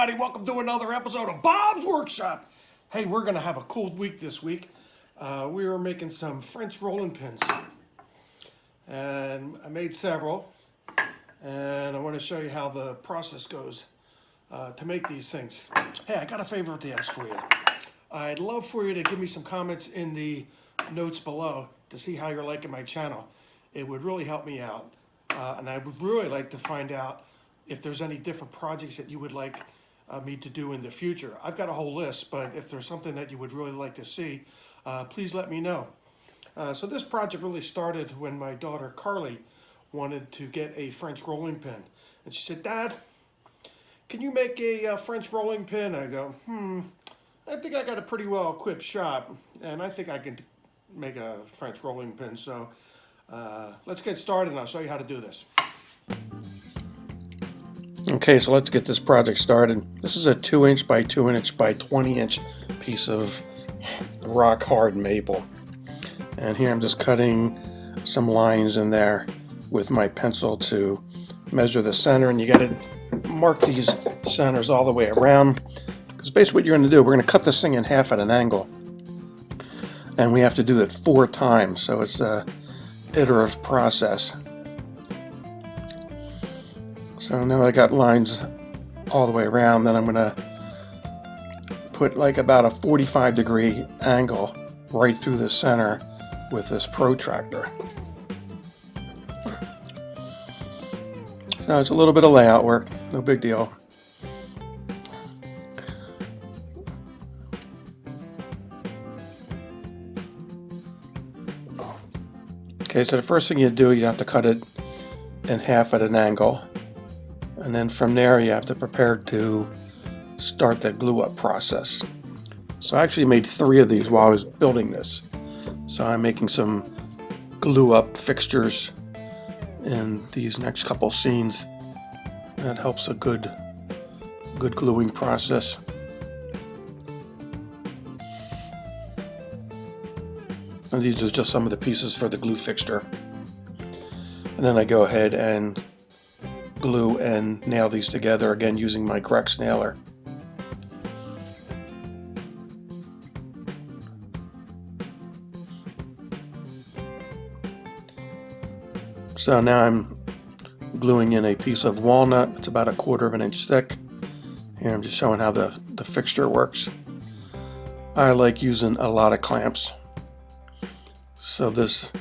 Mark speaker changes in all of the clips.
Speaker 1: everybody, welcome to another episode of Bob's Workshop. Hey, we're going to have a cool week this week. We are making some French rolling pins. And I made several. And I want to show you how the process goes to make these things. Hey, I got a favor to ask for you. I'd love for you to give me some comments in the notes below to see how you're liking my channel. It would really help me out. And I would really like to find out if there's any different projects that you would like me to do in the future. I've got a whole list, but if there's something that you would really like to see, please let me know. So this project really started when my daughter Carly wanted to get a French rolling pin. And she said, "Dad, can you make a French rolling pin?" I go, I think I got a pretty well equipped shop, and I think I can make a French rolling pin. So let's get started and I'll show you how to do this. Okay, so let's get this project started. This is a 2" by 2" by 20" piece of rock hard maple. And here I'm just cutting some lines in there with my pencil to measure the center, and you got to mark these centers all the way around, because basically what you're going to do, we're going to cut this thing in half at an angle, and we have to do it 4 times, so it's a iterative process. So now that I got lines all the way around, then I'm going to put like about a 45-degree angle right through the center with this protractor. So it's a little bit of layout work, no big deal. Okay, so the first thing you do, you have to cut it in half at an angle. And then from there, you have to prepare to start the glue up process. So I actually made 3 of these while I was building this. So I'm making some glue up fixtures in these next couple scenes. That helps a good gluing process. And these are just some of the pieces for the glue fixture. And then I go ahead and glue and nail these together again using my Grex nailer. So now I'm gluing in a piece of walnut. It's about 1/4 inch thick. Here I'm just showing how the fixture works. I like using a lot of clamps, so this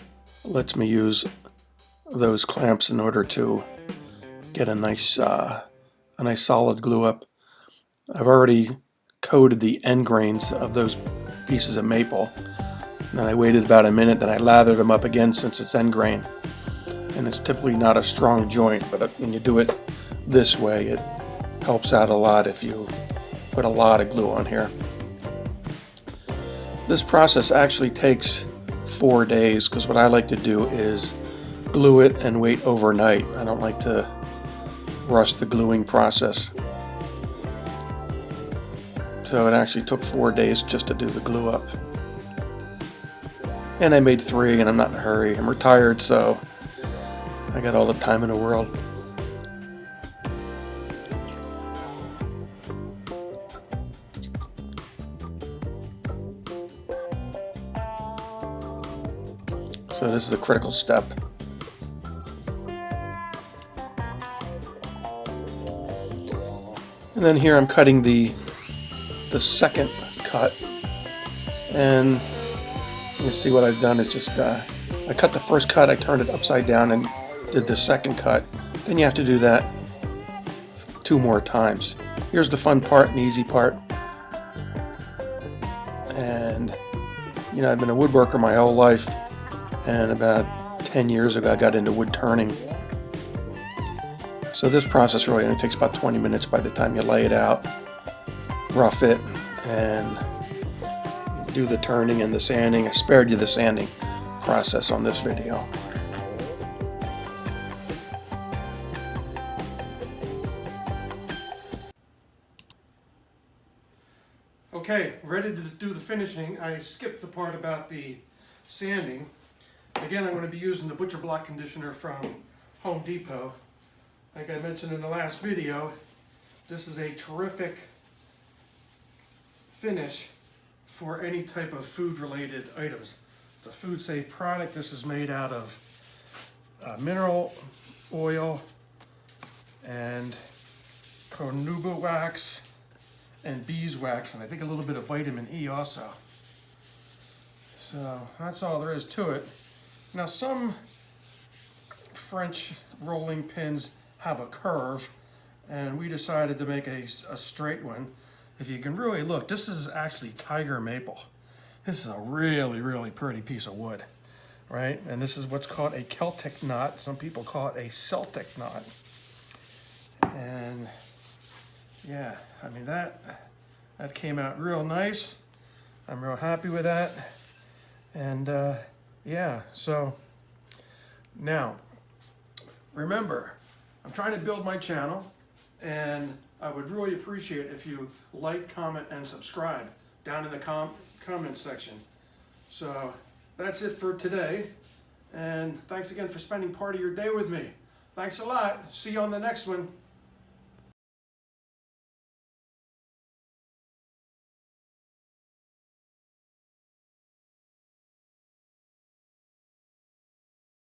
Speaker 1: lets me use those clamps in order to get a nice solid glue up. I've already coated the end grains of those pieces of maple. And then I waited about a minute, then I lathered them up again since it's end grain. And it's typically not a strong joint, but when you do it this way, it helps out a lot if you put a lot of glue on here. This process actually takes 4 days, because what I like to do is glue it and wait overnight. I don't like to rush the gluing process. So it actually took 4 days just to do the glue up. And I made 3, and I'm not in a hurry. I'm retired, so I got all the time in the world. So this is a critical step. And then here I'm cutting the second cut, and you see what I've done is just I cut the first cut, I turned it upside down and did the second cut. Then you have to do that 2 more times. Here's the fun part and the easy part. And you know, I've been a woodworker my whole life, and about 10 years ago I got into wood turning. So this process really only takes about 20 minutes by the time you lay it out, rough it, and do the turning and the sanding. I spared you the sanding process on this video. Okay, ready to do the finishing. I skipped the part about the sanding. Again, I'm going to be using the butcher block conditioner from Home Depot. Like I mentioned in the last video, this is a terrific finish for any type of food related items. It's a food safe product. This is made out of mineral oil and carnauba wax and beeswax, and I think a little bit of vitamin E also. So that's all there is to it. Now some French rolling pins have a curve, and we decided to make a straight one. If you can really look, this is actually tiger maple. This is a really, really pretty piece of wood, right? And this is what's called a Celtic knot. Some people call it a Celtic knot. And yeah, I mean, that came out real nice. I'm real happy with that. And yeah, so now, remember, I'm trying to build my channel, and I would really appreciate if you like, comment, and subscribe down in the comment section. So that's it for today, and thanks again for spending part of your day with me. Thanks a lot. See you on the next one.